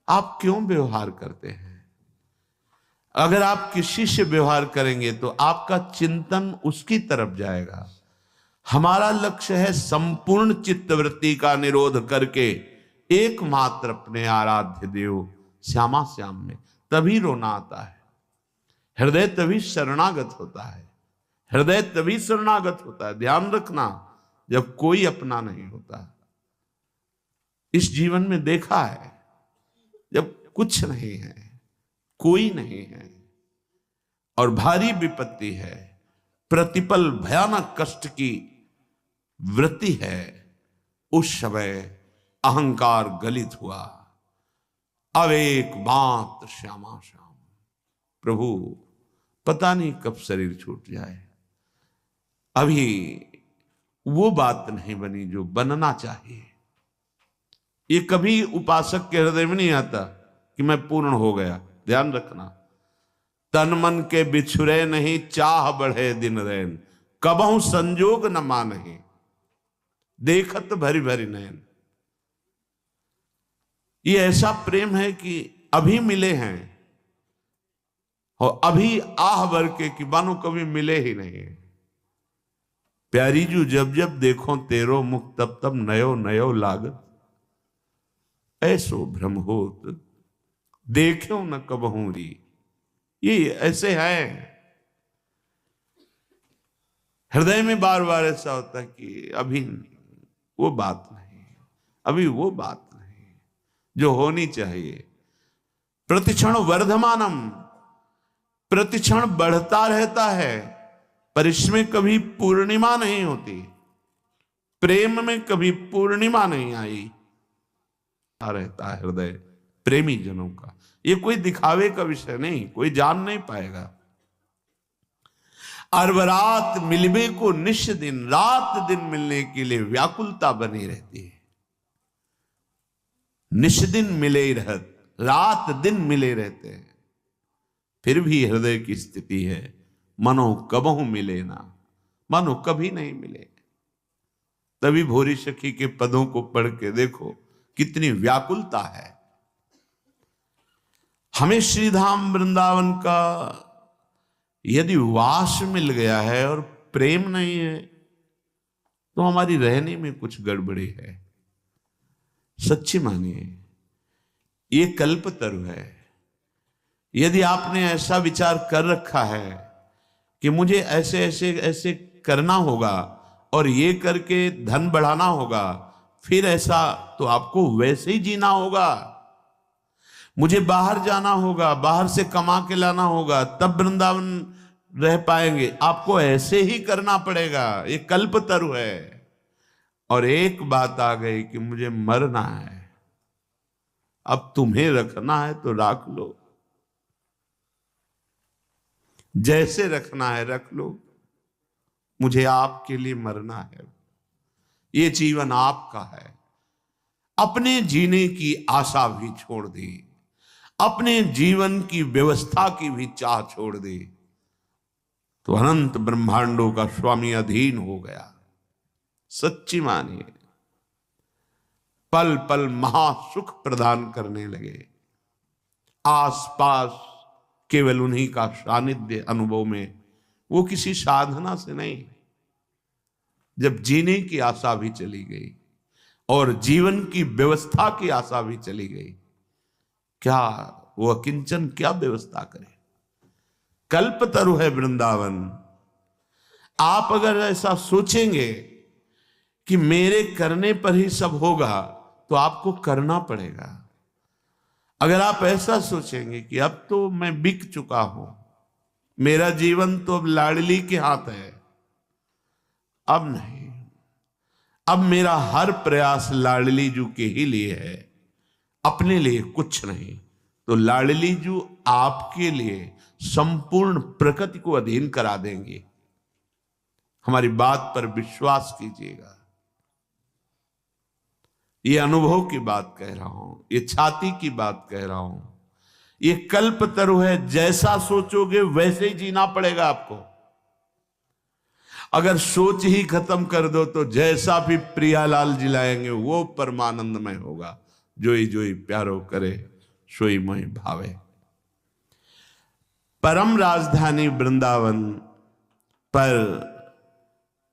आप क्यों व्यवहार करते हैं? अगर आप किसी से व्यवहार करेंगे तो आपका चिंतन उसकी तरफ जाएगा। हमारा लक्ष्य है संपूर्ण चित्तवृत्ति का निरोध करके एकमात्र अपने आराध्य देव श्यामा श्याम में। तभी रोना आता है, हृदय तभी शरणागत होता है, हृदय तभी शरणागत होता है। ध्यान रखना, जब कोई अपना नहीं होता। इस जीवन में देखा है, जब कुछ नहीं है, कोई नहीं है और भारी विपत्ति है, प्रतिपल भयानक कष्ट की वृत्ति है, उस समय अहंकार गलित हुआ। अब एक मात्र श्यामा श्याम। प्रभु पता नहीं कब शरीर छूट जाए। अभी वो बात नहीं बनी जो बनना चाहिए। ये कभी उपासक के हृदय में नहीं आता कि मैं पूर्ण हो गया। ध्यान रखना, तन मन के बिछुरे नहीं, चाह बढ़े दिन रैन, कबहू संजोग न मानहि, देखत भरी भरी नैन। ये ऐसा प्रेम है कि अभी मिले हैं और अभी आह भर के कि मानो कभी मिले ही नहीं। प्यारी जू जब जब देखो तेरो मुख, तब तब नयो नयो लागत, ऐसो भ्रम होत देखो न कबहू री। ये ऐसे है, हृदय में बार बार ऐसा होता है कि अभी वो बात नहीं, अभी वो बात नहीं जो होनी चाहिए। प्रतिक्षण वर्धमानम, प्रतिक्षण बढ़ता रहता है, पर इसमें कभी पूर्णिमा नहीं होती। प्रेम में कभी पूर्णिमा नहीं आई। रहता है हृदय प्रेमी जनों का। ये कोई दिखावे का विषय नहीं, कोई जान नहीं पाएगा। अरब रात मिलबे को निश्च दिन, रात दिन मिलने के लिए व्याकुलता बनी रहती है। निश्च दिन मिले ही रहत, रात दिन मिले रहते हैं, फिर भी हृदय की स्थिति है मनो कबहू मिले ना, मनो कभी नहीं मिले। तभी भोरी सखी के पदों को पढ़ के देखो कितनी व्याकुलता है। हमें श्रीधाम वृंदावन का यदि वास मिल गया है और प्रेम नहीं है तो हमारी रहने में कुछ गड़बड़ी है। सच्ची मानिए, ये कल्पतरु है। यदि आपने ऐसा विचार कर रखा है कि मुझे ऐसे ऐसे ऐसे करना होगा और ये करके धन बढ़ाना होगा, फिर ऐसा तो आपको वैसे ही जीना होगा। मुझे बाहर जाना होगा, बाहर से कमा के लाना होगा, तब वृंदावन रह पाएंगे, आपको ऐसे ही करना पड़ेगा। ये कल्पतरु है। और एक बात आ गई कि मुझे मरना है, अब तुम्हें रखना है तो रख लो, जैसे रखना है रख लो, मुझे आपके लिए मरना है। ये जीवन आपका है। अपने जीने की आशा भी छोड़ दी, अपने जीवन की व्यवस्था की भी चाह छोड़ दी, तो अनंत ब्रह्मांडों का स्वामी अधीन हो गया। सच्ची मानिए, पल पल महासुख प्रदान करने लगे। आसपास केवल उन्हीं का सानिध्य अनुभव में, वो किसी साधना से नहीं। जब जीने की आशा भी चली गई और जीवन की व्यवस्था की आशा भी चली गई, क्या वो अकिंचन क्या व्यवस्था करे? कल्पतरु है वृंदावन। आप अगर ऐसा सोचेंगे कि मेरे करने पर ही सब होगा, तो आपको करना पड़ेगा। अगर आप ऐसा सोचेंगे कि अब तो मैं बिक चुका हूं, मेरा जीवन तो अब लाडली के हाथ है, अब नहीं, अब मेरा हर प्रयास लाडली जू के ही लिए है, अपने लिए कुछ नहीं, तो लाडली जू आपके लिए संपूर्ण प्रकृति को अधीन करा देंगे। हमारी बात पर विश्वास कीजिएगा। ये अनुभव की बात कह रहा हूं, ये छाती की बात कह रहा हूं। ये कल्पतरु है, जैसा सोचोगे वैसे ही जीना पड़ेगा आपको। अगर सोच ही खत्म कर दो तो जैसा भी प्रियालाल जिलाएंगे वो परमानंदमय होगा। जोई जोई प्यारो करे सोई मोहि भावे। परम राजधानी वृंदावन पर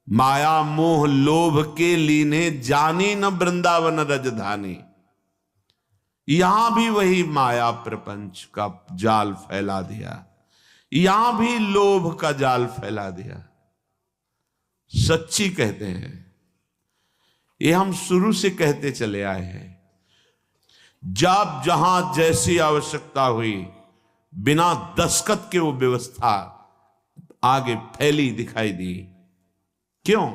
माया मोह लोभ के लीने जानी न वृंदावन रजधानी। यहां भी वही माया प्रपंच का जाल फैला दिया, यहां भी लोभ का जाल फैला दिया। सच्ची कहते हैं, ये हम शुरू से कहते चले आए हैं। जब जहां जैसी आवश्यकता हुई, बिना दस्तखत के वो व्यवस्था आगे फैली दिखाई दी। क्यों?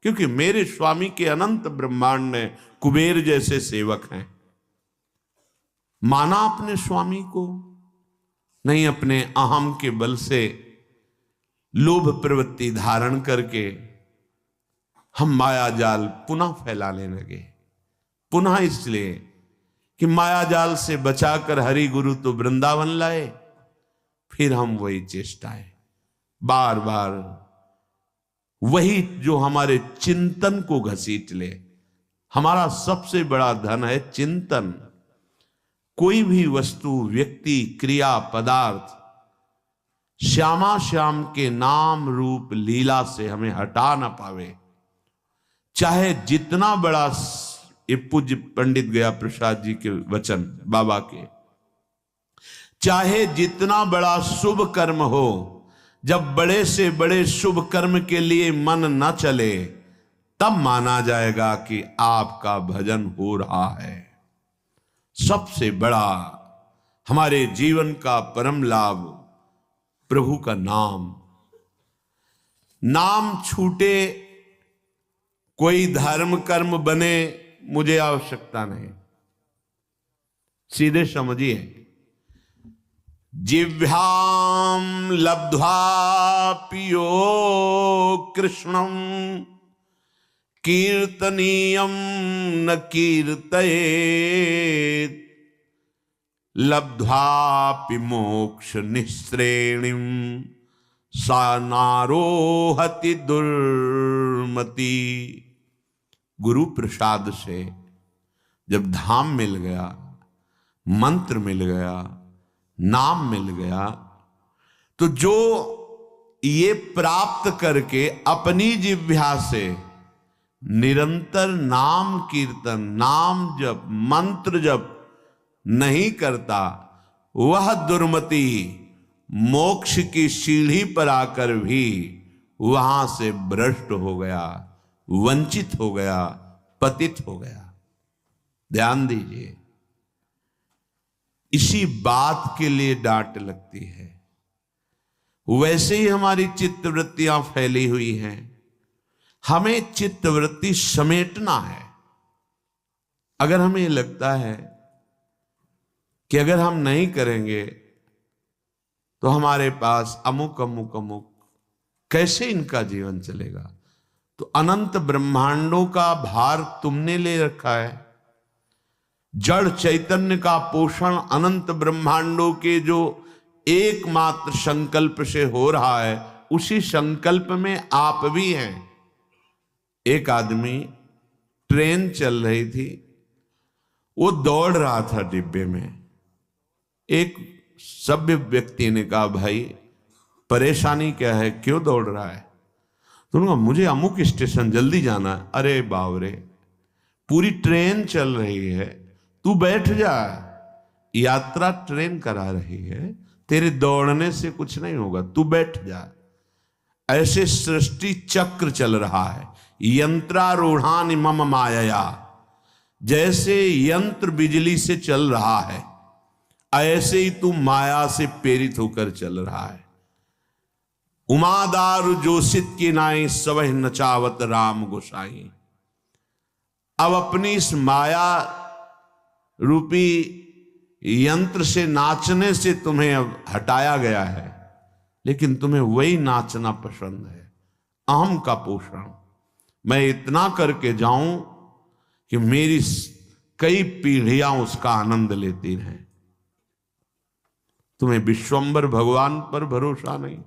क्योंकि मेरे स्वामी के अनंत ब्रह्मांड में कुबेर जैसे सेवक हैं। माना अपने स्वामी को, नहीं अपने अहम के बल से लोभ प्रवृत्ति धारण करके हम माया जाल पुनः फैलाने लगे। पुनः इसलिए कि माया जाल से बचाकर हरि गुरु तो वृंदावन लाए, फिर हम वही चेष्टाएं बार बार, वही जो हमारे चिंतन को घसीट ले। हमारा सबसे बड़ा धन है चिंतन। कोई भी वस्तु, व्यक्ति, क्रिया, पदार्थ श्यामा श्याम के नाम रूप लीला से हमें हटा ना पावे। चाहे जितना बड़ा, ये पूज्य पंडित गया प्रसाद जी के वचन बाबा के, चाहे जितना बड़ा शुभ कर्म हो, जब बड़े से बड़े शुभ कर्म के लिए मन न चले, तब माना जाएगा कि आपका भजन हो रहा है। सबसे बड़ा हमारे जीवन का परम लाभ प्रभु का नाम। नाम छूटे, कोई धर्म कर्म बने, मुझे आवश्यकता नहीं। सीधे समझिए, जिह्वाम लब्ध्वा पियो कृष्णम कीर्तनीयम न कीर्तयेत लब्ध्वापि मोक्ष निःश्रेणिम सा नारोहति दुर्मति। गुरु प्रसाद से जब धाम मिल गया, मंत्र मिल गया, नाम मिल गया, तो जो ये प्राप्त करके अपनी जिह्वा से निरंतर नाम कीर्तन, नाम जप, मंत्र जप नहीं करता, वह दुर्मति मोक्ष की सीढ़ी पर आकर भी वहां से भ्रष्ट हो गया, वंचित हो गया, पतित हो गया। ध्यान दीजिए, इसी बात के लिए डांट लगती है। वैसे ही हमारी चित्तवृत्तियां फैली हुई हैं। हमें चित्तवृत्ति समेटना है। अगर हमें लगता है कि अगर हम नहीं करेंगे तो हमारे पास अमुक अमुक अमुक, कैसे इनका जीवन चलेगा? तो अनंत ब्रह्मांडों का भार तुमने ले रखा है। जड़ चैतन्य का पोषण अनंत ब्रह्मांडों के जो एकमात्र संकल्प से हो रहा है, उसी संकल्प में आप भी हैं। एक आदमी, ट्रेन चल रही थी, वो दौड़ रहा था डिब्बे में। एक सभ्य व्यक्ति ने कहा, भाई परेशानी क्या है, क्यों दौड़ रहा है? तो उन्होंने कहा, मुझे अमुक स्टेशन जल्दी जाना है। अरे बावरे, पूरी ट्रेन चल रही है, तू बैठ जा, यात्रा ट्रेन करा रही है, तेरे दौड़ने से कुछ नहीं होगा, तू बैठ जा। ऐसे सृष्टि चक्र चल रहा है। यंत्रारूढ़ानि मम मायया, जैसे यंत्र बिजली से चल रहा है, ऐसे ही तू माया से प्रेरित होकर चल रहा है। उमादारु जोशित की नाई सवह नचावत राम गोसाई। अब अपनी इस माया रूपी यंत्र से, नाचने से तुम्हें अब हटाया गया है, लेकिन तुम्हें वही नाचना पसंद है। अहम का पोषण, मैं इतना करके जाऊं कि मेरी कई पीढ़ियां उसका आनंद लेती रहें। तुम्हें विश्वंबर भगवान पर भरोसा नहीं,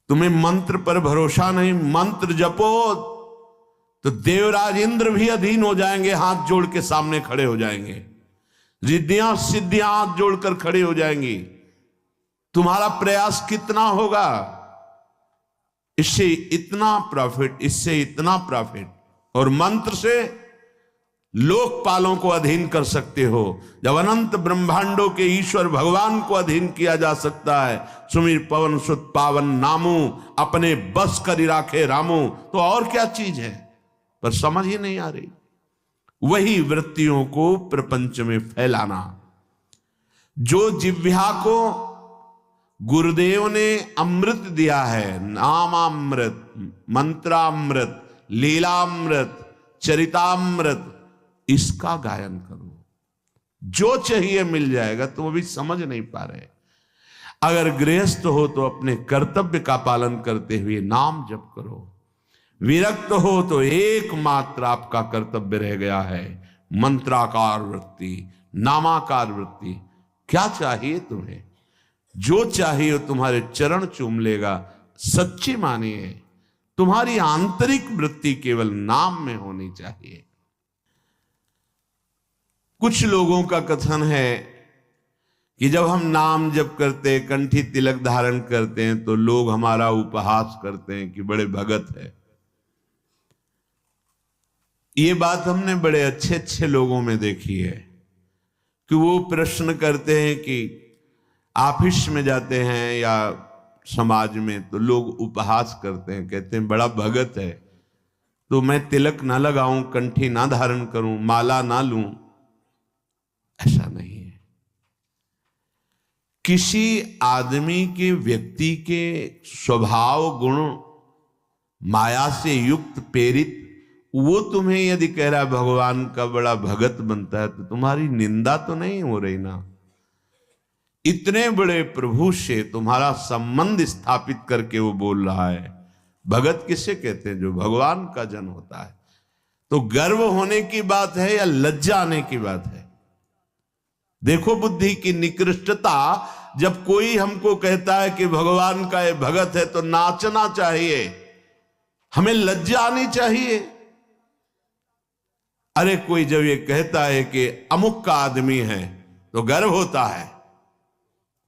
तुम्हें मंत्र पर भरोसा नहीं। मंत्र जपो तो देवराज इंद्र भी अधीन हो जाएंगे, हाथ जोड़ के सामने खड़े हो जाएंगे। रिद्धियां सिद्धियां हाथ जोड़कर खड़े हो जाएंगी। तुम्हारा प्रयास कितना होगा, इससे इतना प्रॉफिट, इससे इतना प्रॉफिट, और मंत्र से लोकपालों को अधीन कर सकते हो। जब अनंत ब्रह्मांडों के ईश्वर भगवान को अधीन किया जा सकता है, सुमिर पवन सुत पावन नामू, अपने बस करी राखे रामू, तो और क्या चीज है, पर समझ ही नहीं आ रही। वही वृत्तियों को प्रपंच में फैलाना। जो जिह्वा को गुरुदेव ने अमृत दिया है, नामामृत, मंत्रामृत, लीलामृत, चरितामृत, इसका गायन करो। जो चाहिए मिल जाएगा, तो वो भी समझ नहीं पा रहे। अगर गृहस्थ हो तो अपने कर्तव्य का पालन करते हुए नाम जप करो। विरक्त हो तो एकमात्र आपका कर्तव्य रह गया है मंत्राकार वृत्ति, नामाकार वृत्ति। क्या चाहिए तुम्हें, जो चाहिए वो तुम्हारे चरण चूम लेगा। सच्ची मानिए, तुम्हारी आंतरिक वृत्ति केवल नाम में होनी चाहिए। कुछ लोगों का कथन है कि जब हम नाम जप करते, कंठी तिलक धारण करते हैं, तो लोग हमारा उपहास करते हैं कि बड़े भगत है। ये बात हमने बड़े अच्छे अच्छे लोगों में देखी है कि वो प्रश्न करते हैं कि ऑफिस में जाते हैं या समाज में, तो लोग उपहास करते हैं, कहते हैं बड़ा भगत है, तो मैं तिलक ना लगाऊं, कंठी ना धारण करूं, माला ना लूं। ऐसा नहीं है। किसी आदमी के, व्यक्ति के स्वभाव गुण माया से युक्त प्रेरित, वो तुम्हें यदि कह रहा है भगवान का बड़ा भगत बनता है, तो तुम्हारी निंदा तो नहीं हो रही ना। इतने बड़े प्रभु से तुम्हारा संबंध स्थापित करके वो बोल रहा है। भगत किसे कहते हैं, जो भगवान का जन होता है। तो गर्व होने की बात है या लज्जा आने की बात है। देखो बुद्धि की निकृष्टता। जब कोई हमको कहता है कि भगवान का ये भगत है, तो नाचना चाहिए, हमें लज्जा आनी चाहिए। अरे कोई जब ये कहता है कि अमुक का आदमी है, तो गर्व होता है।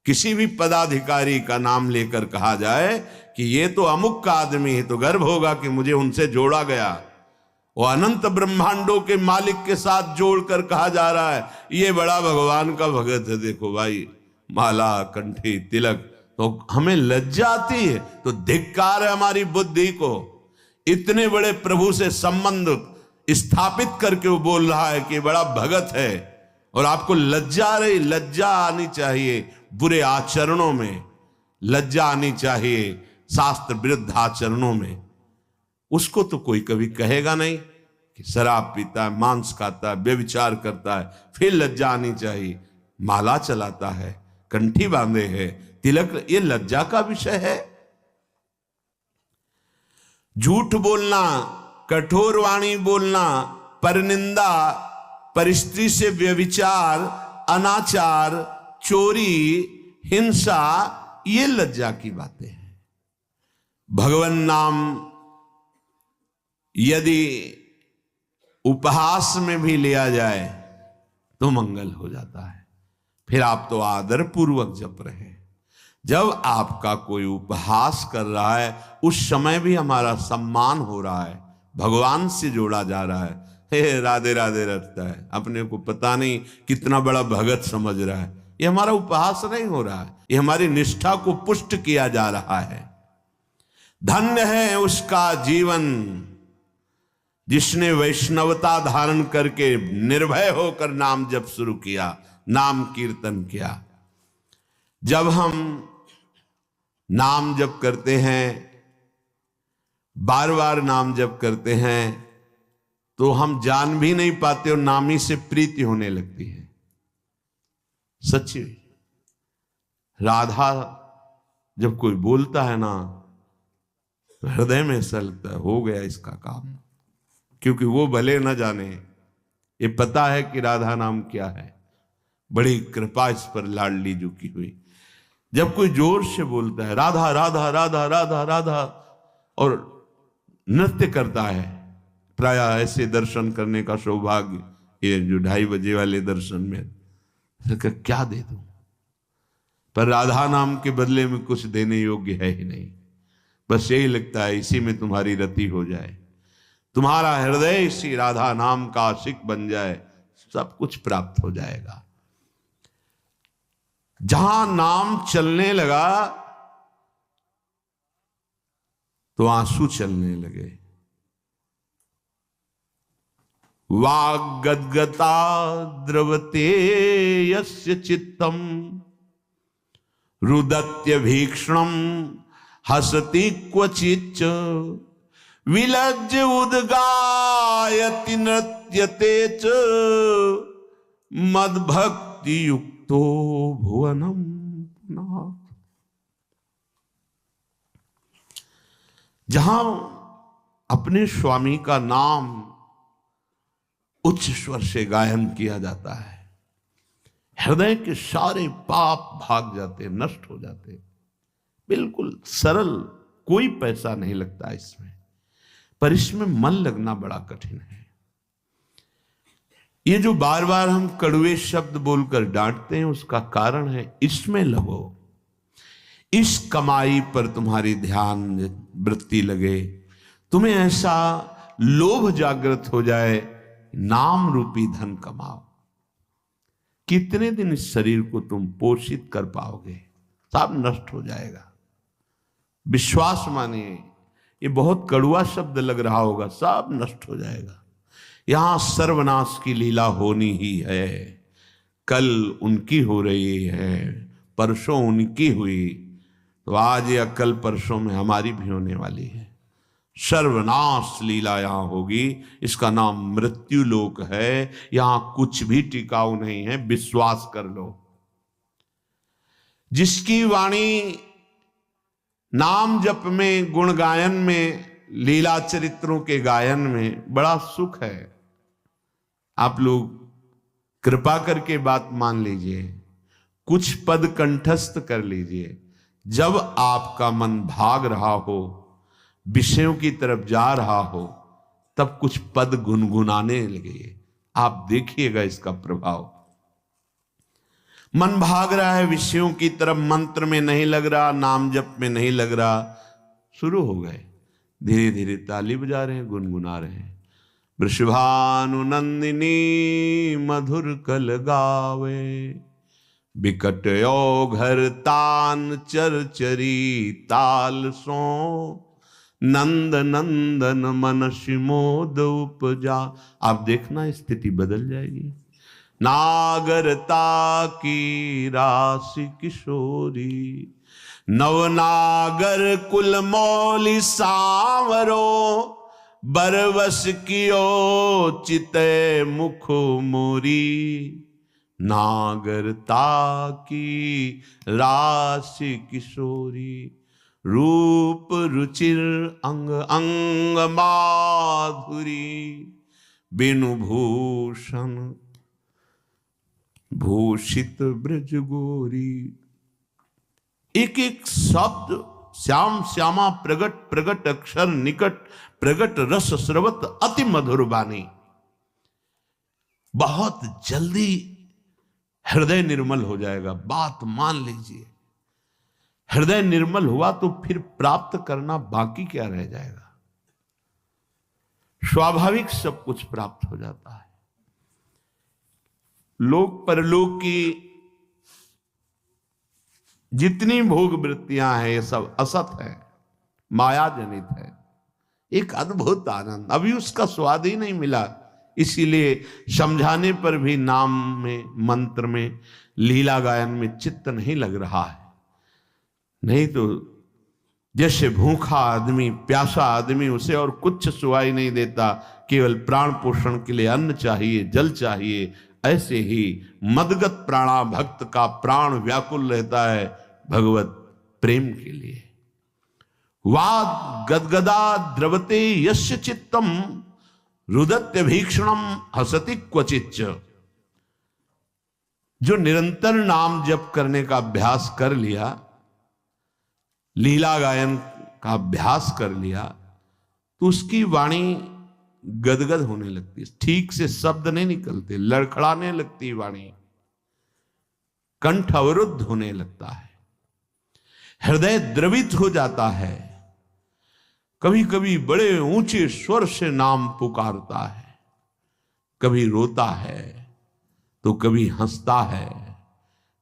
किसी भी पदाधिकारी का नाम लेकर कहा जाए कि ये तो अमुक का आदमी है, तो गर्व होगा कि मुझे उनसे जोड़ा गया। वो अनंत ब्रह्मांडों के मालिक के साथ जोड़कर कहा जा रहा है ये बड़ा भगवान का भगत है। देखो भाई, माला, कंठी, तिलक, तो हमें लज्जा आती है। तो धिक्कार है हमारी बुद्धि को। इतने बड़े प्रभु से संबंध स्थापित करके वो बोल रहा है कि बड़ा भगत है, और आपको लज्जा आ रही। लज्जा आनी चाहिए बुरे आचरणों में, लज्जा आनी चाहिए शास्त्र विरुद्ध आचरणों में। उसको तो कोई कभी कहेगा नहीं कि शराब पीता है, मांस खाता है, व्यभिचार करता है, फिर लज्जा आनी चाहिए। माला चलाता है, कंठी बांधे है, तिलक, ये लज्जा का विषय है। झूठ बोलना, कठोर वाणी बोलना, परनिंदा, परिस्त्री से व्यभिचार, अनाचार, चोरी, हिंसा, ये लज्जा की बातें हैं। भगवान नाम यदि उपहास में भी लिया जाए तो मंगल हो जाता है। फिर आप तो आदर पूर्वक जप रहे हैं। जब आपका कोई उपहास कर रहा है, उस समय भी हमारा सम्मान हो रहा है, भगवान से जोड़ा जा रहा है। हे राधे राधे रटता है, अपने को पता नहीं कितना बड़ा भगत समझ रहा है। ये हमारा उपहास नहीं हो रहा है, ये हमारी निष्ठा को पुष्ट किया जा रहा है। धन्य है उसका जीवन जिसने वैष्णवता धारण करके निर्भय होकर नाम जप शुरू किया, नाम कीर्तन किया। जब हम नाम जप करते हैं, बार बार नाम जप करते हैं, तो हम जान भी नहीं पाते और नामी से प्रीति होने लगती है। सच्ची राधा जब कोई बोलता है ना, हृदय में ऐसा लगता है हो गया इसका काम। क्योंकि वो भले न जाने, ये पता है कि राधा नाम क्या है। बड़ी कृपा इस पर लाडली जी की हुई। जब कोई जोर से बोलता है राधा राधा राधा राधा राधा और नृत्य करता है, प्राय ऐसे दर्शन करने का सौभाग्य ये जो 2:30 बजे वाले दर्शन में, क्या दे दूं, पर राधा नाम के बदले में कुछ देने योग्य है ही नहीं। बस यही लगता है इसी में तुम्हारी रति हो जाए, तुम्हारा हृदय इसी राधा नाम का आशिक बन जाए, सब कुछ प्राप्त हो जाएगा। जहां नाम चलने लगा तो आंसू चलने लगे। वाग्गद्गता द्रवते यस्य चित्तम रुदत्य भीक्षणम हसति क्वचिच्च विलज्ज उद्गायति नृत्यते च मद्भक्ति युक्तो भुवनम पुनः। जहां अपने स्वामी का नाम उच्च स्वर से गायन किया जाता है, हृदय के सारे पाप भाग जाते, नष्ट हो जाते। बिल्कुल सरल, कोई पैसा नहीं लगता इसमें, पर इसमें मन लगना बड़ा कठिन है। ये जो बार बार हम कड़वे शब्द बोलकर डांटते हैं, उसका कारण है इसमें लगो, इस कमाई पर तुम्हारी ध्यान वृत्ति लगे, तुम्हें ऐसा लोभ जागृत हो जाए, नाम रूपी धन कमाओ। कितने दिन इस शरीर को तुम पोषित कर पाओगे, सब नष्ट हो जाएगा। विश्वास मानिए, ये बहुत कड़वा शब्द लग रहा होगा, सब नष्ट हो जाएगा। यहां सर्वनाश की लीला होनी ही है। कल उनकी हो रही है, परसों उनकी हुई, तो आज या कल परसों में हमारी भी होने वाली है। सर्वनाश लीला यहां होगी। इसका नाम मृत्यु लोक है। यहां कुछ भी टिकाऊ नहीं है, विश्वास कर लो। जिसकी वाणी नाम जप में, गुण गायन में, लीला चरित्रों के गायन में बड़ा सुख है। आप लोग कृपा करके बात मान लीजिए, कुछ पद कंठस्थ कर लीजिए। जब आपका मन भाग रहा हो, विषयों की तरफ जा रहा हो, तब कुछ पद गुनगुनाने लगे, आप देखिएगा इसका प्रभाव। मन भाग रहा है विषयों की तरफ, मंत्र में नहीं लग रहा, नाम जप में नहीं लग रहा, शुरू हो गए, धीरे धीरे ताली बजा रहे हैं, गुनगुना रहे हैं। वृषभानु नंदिनी मधुर कल गावे, बिकट घर तान चरचरी ताल सो, नंद नंदन मन शिमोद उपजा। आप देखना स्थिति बदल जाएगी। नागरता की राशि किशोरी, नवनागर कुल मौली सांवरो, बरवस कियो चिते मुख मोरी, नागरता की राशि किशोरी, रूप रुचिर अंग अंग माधुरी, बिनु भूषण भूषित ब्रज गोरी। एक एक शब्द श्याम श्यामा प्रगट प्रगट अक्षर निकट, प्रगट रस स्रवत अति मधुर बानी। बहुत जल्दी हृदय निर्मल हो जाएगा। बात मान लीजिए, हृदय निर्मल हुआ तो फिर प्राप्त करना बाकी क्या रह जाएगा। स्वाभाविक सब कुछ प्राप्त हो जाता है। लोक परलोक की जितनी भोग वृत्तियां हैं, ये सब असत है, माया जनित है। एक अद्भुत आनंद, अभी उसका स्वाद ही नहीं मिला, इसीलिए समझाने पर भी नाम में, मंत्र में, लीला गायन में चित्त नहीं लग रहा है। नहीं तो जैसे भूखा आदमी, प्यासा आदमी, उसे और कुछ सुवाई नहीं देता, केवल प्राण पोषण के लिए अन्न चाहिए, जल चाहिए, ऐसे ही मदगत प्राणा भक्त का प्राण व्याकुल रहता है भगवत प्रेम के लिए। वाद गदगदा द्रवते यस्य चित्तम, रुदत्य भीक्षणम हसति क्वचिच्च। जो निरंतर नाम जप करने का अभ्यास कर लिया, लीला गायन का अभ्यास कर लिया, तो उसकी वाणी गदगद होने लगती है। ठीक से शब्द नहीं निकलते, लड़खड़ाने लगती वाणी। कंठ अवरुद्ध होने लगता है, हृदय द्रवित हो जाता है, कभी कभी बड़े ऊंचे स्वर से नाम पुकारता है, कभी रोता है तो कभी हंसता है,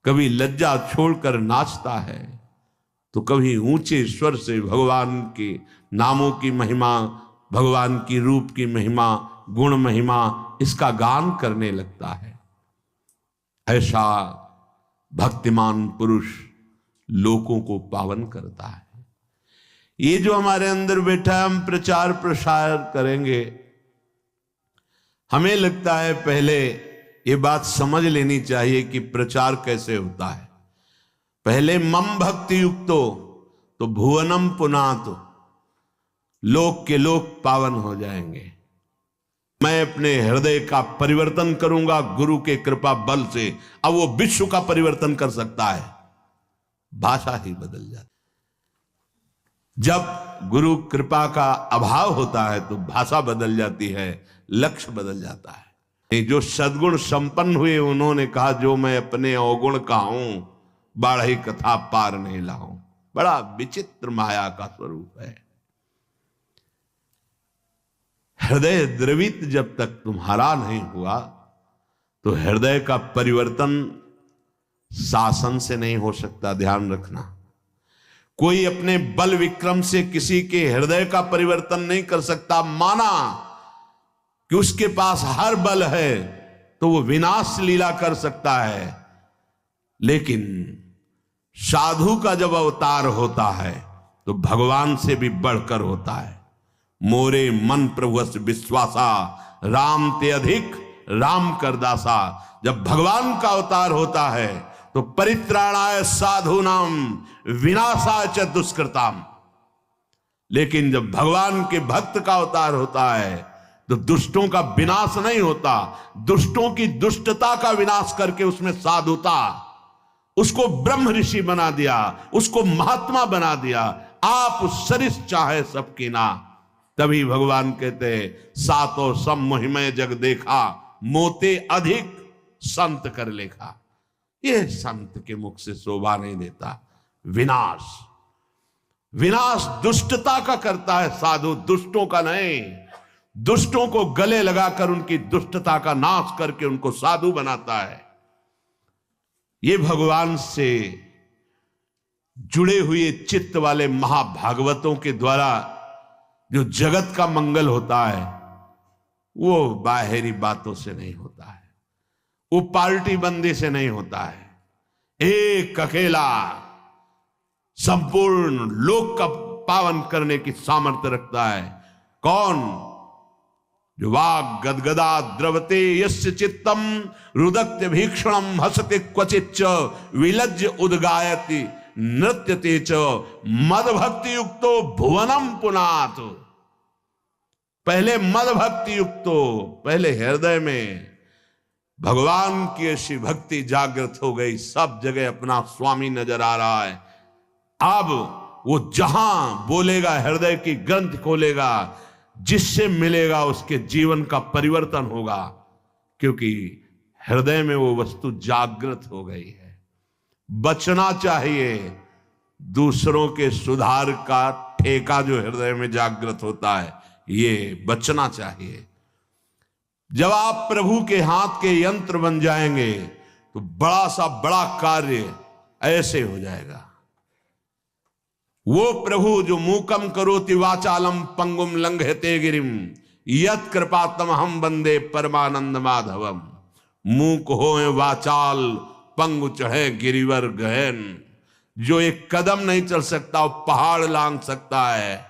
कभी लज्जा छोड़कर नाचता है तो कभी ऊंचे स्वर से भगवान के नामों की महिमा, भगवान की रूप की महिमा, गुण महिमा, इसका गान करने लगता है। ऐसा भक्तिमान पुरुष लोगों को पावन करता है। ये जो हमारे अंदर बैठा है, हम प्रचार प्रसार करेंगे, हमें लगता है पहले ये बात समझ लेनी चाहिए कि प्रचार कैसे होता है। पहले मम भक्ति युक्तो तो भुवनम पुनातो, लोक के लोक पावन हो जाएंगे। मैं अपने हृदय का परिवर्तन करूंगा गुरु के कृपा बल से। अब वो विश्व का परिवर्तन कर सकता है, भाषा ही बदल जाती। जब गुरु कृपा का अभाव होता है तो भाषा बदल जाती है, लक्ष्य बदल जाता है। जो सद्गुण संपन्न हुए उन्होंने कहा, जो मैं अपने अवगुण का हूं बाढ़ी कथा पार नहीं लाऊं। बड़ा विचित्र माया का स्वरूप है। हृदय द्रवित जब तक तुम्हारा नहीं हुआ तो हृदय का परिवर्तन शासन से नहीं हो सकता। ध्यान रखना, कोई अपने बल विक्रम से किसी के हृदय का परिवर्तन नहीं कर सकता। माना कि उसके पास हर बल है तो वो विनाश लीला कर सकता है, लेकिन साधु का जब अवतार होता है तो भगवान से भी बढ़कर होता है। मोरे मन प्रभुस विश्वासा, राम ते अधिक राम करदासा। जब भगवान का अवतार होता है तो परित्राणाय साधूनाम विनाशाय च दुष्कृताम। लेकिन जब भगवान के भक्त का अवतार होता है तो दुष्टों का विनाश नहीं होता, दुष्टों की दुष्टता का विनाश करके उसमें साधुता, उसको ब्रह्म ऋषि बना दिया, उसको महात्मा बना दिया। आप सरिस चाहे सबकी ना। तभी भगवान कहते हैं, सातों सम मोहिमय जग देखा, मोते अधिक संत कर लेखा। यह संत के मुख से शोभा नहीं देता। विनाश, विनाश दुष्टता का करता है साधु, दुष्टों का नहीं। दुष्टों को गले लगाकर उनकी दुष्टता का नाश करके उनको साधु बनाता है। ये भगवान से जुड़े हुए चित्त वाले महाभागवतों के द्वारा जो जगत का मंगल होता है वो बाहरी बातों से नहीं होता है, वो पार्टी बंदी से नहीं होता है। एक अकेला संपूर्ण लोक का पावन करने की सामर्थ्य रखता है। कौन? जो वाग गदगदा द्रवते यस्य चित्तम रुदत्य भीक्षणम हसते क्वचिच्च विलज्ज उद्गायति नृत्यते च मद भक्ति युक्तो भुवनम पुनात। पहले मद भक्ति युक्तो, पहले हृदय में भगवान की ऐसी भक्ति जागृत हो गई, सब जगह अपना स्वामी नजर आ रहा है। अब वो जहां बोलेगा, हृदय की ग्रंथ खोलेगा, जिससे मिलेगा उसके जीवन का परिवर्तन होगा, क्योंकि हृदय में वो वस्तु जागृत हो गई है। बचना चाहिए दूसरों के सुधार का ठेका जो हृदय में जागृत होता है, ये बचना चाहिए। जब आप प्रभु के हाथ के यंत्र बन जाएंगे तो बड़ा सा बड़ा कार्य ऐसे हो जाएगा। वो प्रभु जो मूकम करोति वाचालम पंगुम लंघयते गिरिम यत् कृपातम हम वंदे परमानंद माधवम। मूक होए वाचाल पंगु चढ़े गिरिवर गहन। जो एक कदम नहीं चल सकता वो पहाड़ लांग सकता है।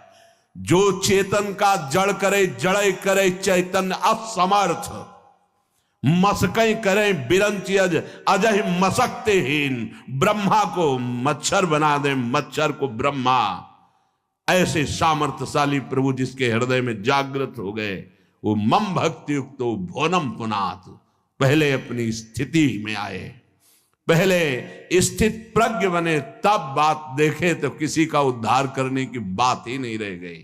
जो चेतन का जड़ करे जड़े करे चैतन्य असमर्थ। मसकई करे बिरंची अजय मसकते हीन। ब्रह्मा को मच्छर बना दे, मच्छर को ब्रह्मा। ऐसे सामर्थ्यशाली प्रभु जिसके हृदय में जागृत हो गए, वो मम भक्ति युक्त भोनम पुनात। पहले अपनी स्थिति में आए, पहले स्थित प्रज्ञ बने, तब बात देखे तो किसी का उद्धार करने की बात ही नहीं रह गई।